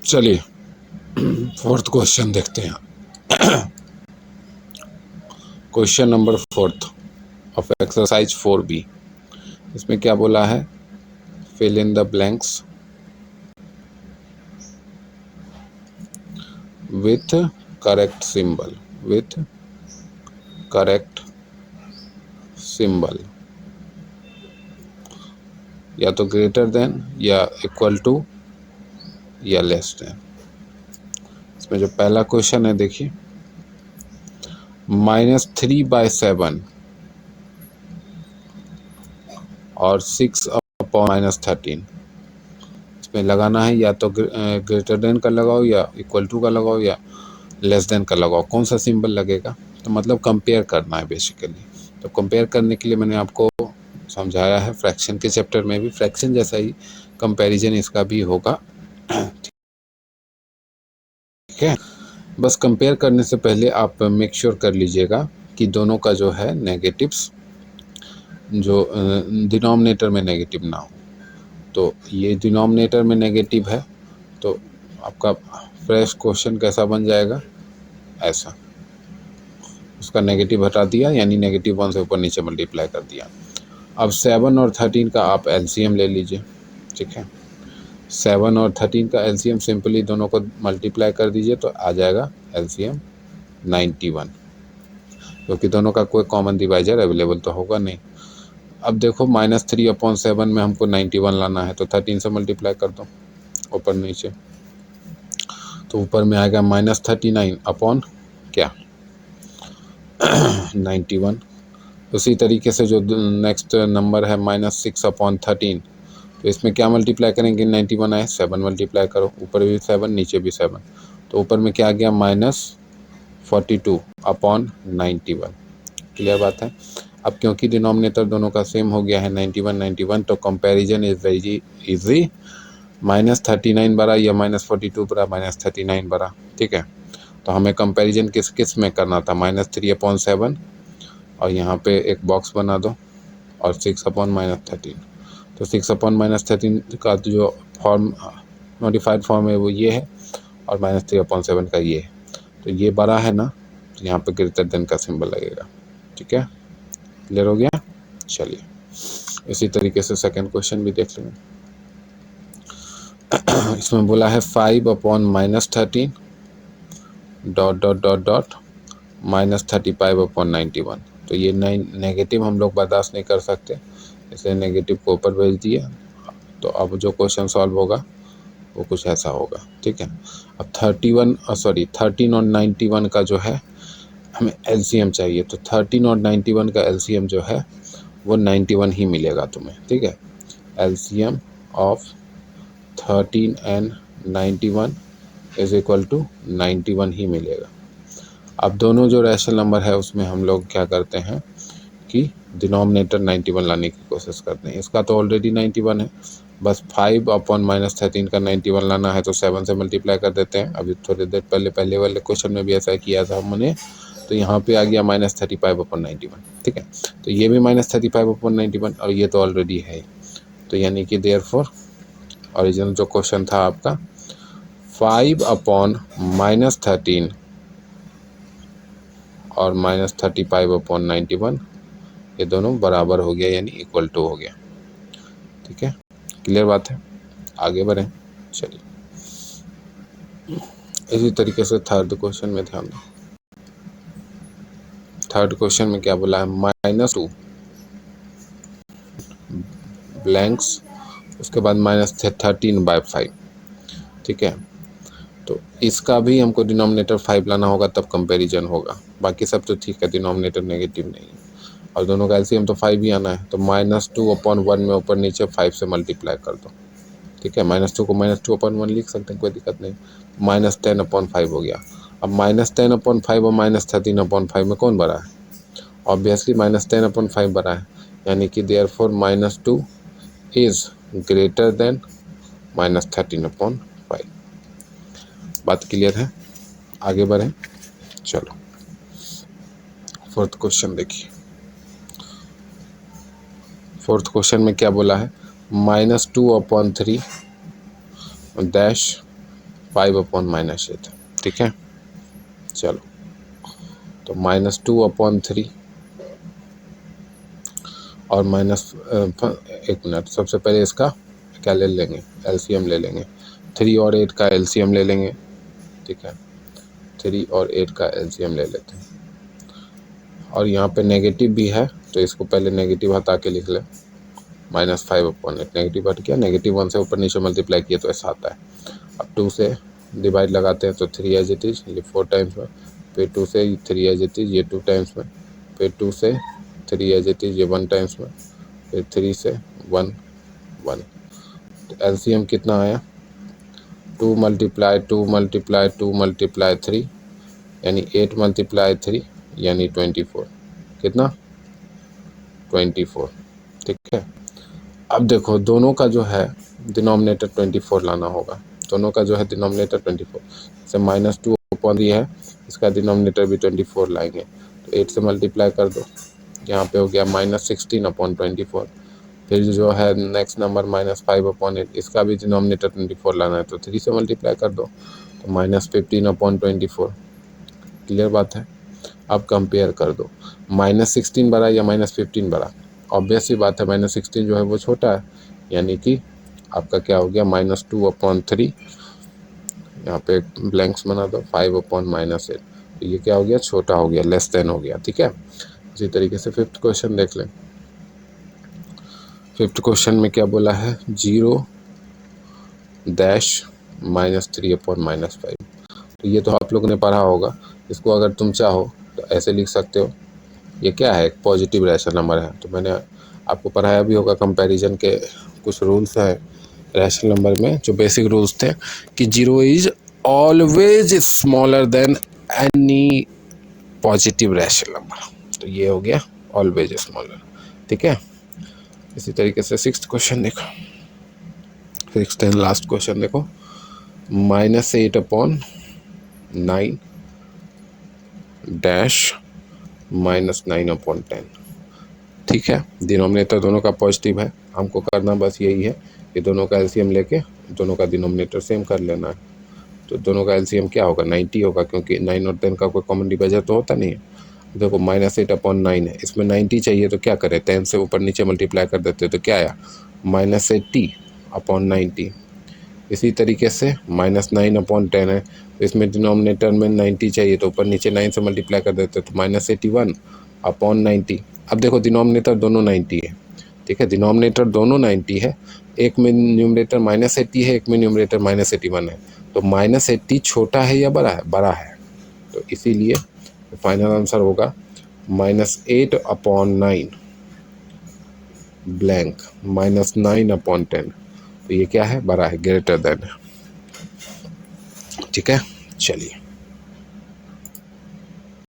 चलिए fourth question देखते हैं। Question number fourth of exercise 4B। इसमें क्या बोला है, fill in the blanks with correct symbol, with correct symbol, या तो ग्रेटर देन या इक्वल टू या लेस देन। इसमें जो पहला क्वेश्चन है देखिए, -3/7 और 6/-13। इसमें लगाना है या तो ग्रेटर देन का लगाओ या इक्वल टू का लगाओ या लेस देन का लगाओ। कौन सा सिंबल लगेगा, तो मतलब कंपेयर करना है बेसिकली। तो कंपेयर करने के लिए मैंने आपको समझाया है फ्रैक्शन के चैप्टर में भी, फ्रैक्शन जैसा ही कंपैरिजन इसका भी होगा। ठीक है, बस कंपेयर करने से पहले आप मेक श्योर कर लीजिएगा कि दोनों का जो है नेगेटिव्स जो डिनोमिनेटर में नेगेटिव ना हो। तो ये डिनोमिनेटर में नेगेटिव है तो आपका फ्रेश क्वेश्चन कैसा बन जाएगा, ऐसा। उसका नेगेटिव हटा दिया, यानी -1 से ऊपर नीचे मल्टीप्लाई कर दिया। अब 7 और 13 का आप एलसीएम ले लीजिए। ठीक है, 7 और 13 का एलसीएम सिंपली दोनों को मल्टीप्लाई कर दीजिए तो आ जाएगा एलसीएम 91, क्योंकि दोनों का कोई कॉमन डिवाइजर अवेलेबल तो होगा नहीं। अब देखो -3/7 में हमको 91 लाना है तो 13 से मल्टीप्लाई कर दो ऊपर नीचे, तो ऊपर में आएगा -39 अपॉन क्या 91। उसी तरीके से जो नेक्स्ट नंबर है -6/13, तो इसमें क्या मल्टीप्लाई करेंगे, 91 आए 7 मल्टीप्लाई करो, ऊपर भी 7 नीचे भी 7, तो ऊपर में क्या आ गया -42/91। क्लियर बात है। अब क्योंकि डिनोमिनेटर दोनों का सेम हो गया है 91, तो कंपैरिजन इज वेरी इजी। -39 बड़ा या -42 बड़ा, -39 बड़ा। ठीक है, तो हमें कंपैरिजन किस किस में करना था, -3/7 और यहाँ पे एक बॉक्स बना दो और 6/-13। तो 6/-13 का जो फॉर्म मॉडिफाइड फॉर्म है वो ये है और -3/7 का ये है। तो ये बड़ा है ना, तो यहाँ पे ग्रेटर देन का सिंबल लगेगा। ठीक है, क्लियर हो गया। चलिए इसी तरीके से सेकंड क्वेश्चन भी देख लेंगे। इसमें बोला है 5/-13 -35/91। तो ये नेगेटिव हम लोग बर्दाश्त नहीं कर सकते, इसलिए नेगेटिव को ऊपर भेज दिए। तो अब जो क्वेश्चन सॉल्व होगा वो कुछ ऐसा होगा। ठीक है, अब 13 और 91 का जो है हमें एलसीएम चाहिए, तो 13 और 91 का एलसीएम जो है वो 91 ही मिलेगा तुम्हें। ठीक है, LCM of 13 and 91 is equal to 91 ही मिलेगा। अब दोनों जो रैशनल नंबर है उसमें हम लोग क्या करते हैं कि डिनोमिनेटर 91 लाने की कोशिश करते हैं। इसका तो ऑलरेडी 91 है, बस 5/-13 का 91 लाना है तो 7 से मल्टीप्लाई कर देते हैं। अभी थोड़ी देर पहले वाले क्वेश्चन में भी ऐसा किया था हमने, तो यहाँ पे आ गया -35/91। ठीक है, तो ये भी -35/91 और ये तो ऑलरेडी है। तो यानी कि देयरफॉर ओरिजिनल जो क्वेश्चन था आपका 5/-13 और -35/91 ये दोनों बराबर हो गया, यानी इक्वल टू हो गया। ठीक है, क्लियर बात है। आगे बढ़ें, चलिए इसी तरीके से थर्ड क्वेश्चन में ध्यान दो। थर्ड क्वेश्चन में क्या बोला है, -2 ब्लैंक्स, उसके बाद -13/5। ठीक है, तो इसका भी हमको डिनोमिनेटर 5 लाना होगा तब कंपैरिजन होगा। बाकी सब तो ठीक है, डिनोमिनेटर नेगेटिव नहीं है और दोनों का एलसीएम तो 5 ही आना है। तो -2/1 में ऊपर नीचे 5 से मल्टीप्लाई कर दो। ठीक है, -2 को -2/1 लिख सकते हैं, कोई दिक्कत नहीं। -10/5 हो गया। अब -10/5 और -13/5 में कौन बड़ा है, ऑब्वियसली -10/5 बड़ा है, यानी कि देयरफॉर -2 इज ग्रेटर देन -13/5। बात क्लियर है, आगे बढ़ें। चलो फोर्थ क्वेश्चन देखिए। फोर्थ क्वेश्चन में क्या बोला है, -2/3 5/-8, ठीक है। चलो, तो -2/3 और एक मिनट, सबसे पहले इसका क्या ले लेंगे, एलसीएम ले लेंगे। 3 और 8 का एलसीएम ले लेंगे, ठीक है। 3 और 8 का एलसीएम ले लेते हैं। और यहाँ पे नेगेटिव भी है, तो इसको पहले नेगेटिव हटा के लिख ले। -5/8 नेगेटिव हट गया, -1 से ऊपर नीचे मल्टीप्लाई किया तो ऐसा आता है। अब 2 से डिवाइड लगाते हैं तो 3 एज इट इज, ये 4 टाइम्स में, फिर 2 से 3 एज इट इज, ये 2 टाइम्स में, फिर 2 से 3 एज इट इज, ये 1 टाइम्स में, फिर 3 से 1 1। तो एलसीएम कितना आया, 2 × 2 × 2 × 3 यानी 8 × 3 यानी 24। कितना, 24, ठीक है। अब देखो दोनों का जो है डिनोमिनेटर 24 लाना होगा, दोनों का जो है डिनोमिनेटर 24 से -2/3 है, इसका डिनोमिनेटर भी 24 लाएंगे, तो 8 से मल्टीप्लाई कर दो, यहाँ पे हो गया -16/24। फिर जो है नेक्स्ट नंबर -5/8, इसका भी डिनोमिनेटर 24 लाना है, तो 3 से मल्टीप्लाई कर दो, तो -15/24। क्लियर बात है। अब कंपेयर कर दो, -16 बड़ा या -15 बड़ा, ऑब्वियस सी बात है -16 जो है वो छोटा है, यानी कि आपका क्या हो गया -2/3, यहाँ पे ब्लैंक्स बना दो, 5/-8, तो ये क्या हो गया, छोटा हो गया, लेस देन हो गया, ठीक है। इसी तरीके से 5th क्वेश्चन देख लें। 5th क्वेश्चन में क्या बोला है, 0 -3/-5। तो ये तो आप लोगों ने पढ़ा होगा, इसको अगर तुम चाहो तो ऐसे लिख सकते हो। ये क्या है, एक पॉजिटिव रैशनल नंबर है, तो मैंने आपको पढ़ाया भी होगा, कंपैरिजन के कुछ रूल्स हैं रैशनल नंबर में, जो बेसिक रूल्स थे कि 0 is always smaller than any positive rational number, तो ये हो गया ऑलवेज स्मॉलर, ठीक है। इसी तरीके से 6th क्वेश्चन देखो, 6th एंड लास्ट क्वेश्चन देखो, -8/9 डैश -9/10, ठीक है। डिनोमिनेटर दोनों का पॉजिटिव है, हमको करना बस यही है कि दोनों का एलसीएम लेके दोनों का डिनोमिनेटर सेम कर लेना है। तो दोनों का एलसीएम क्या होगा, 90 होगा, क्योंकि 9 और 10 का कोई कॉमन डिवाइजर तो होता नहीं है। देखो -8/9 है, इसमें 90 चाहिए, तो क्या करें, 10 से ऊपर नीचे मल्टीप्लाई कर देते, तो क्या आया, -80/90। इसी तरीके से -9/10 है, तो इसमें डिनोमिनेटर में 90 चाहिए, तो ऊपर नीचे 9 से मल्टीप्लाई कर देते, तो -81/90। अब देखो डिनोमिनेटर दोनों 90 है, ठीक है, डिनोमिनेटर दोनों 90 है, एक में न्यूमरेटर -80 है, एक में न्यूमरेटर -81 है, तो -80 छोटा है या बड़ा है, बड़ा है, तो इसीलिए फाइनल आंसर होगा -8/9 ब्लैंक -9/10, तो ये क्या है, बड़ा है, ग्रेटर देन है, ठीक है। चलिए।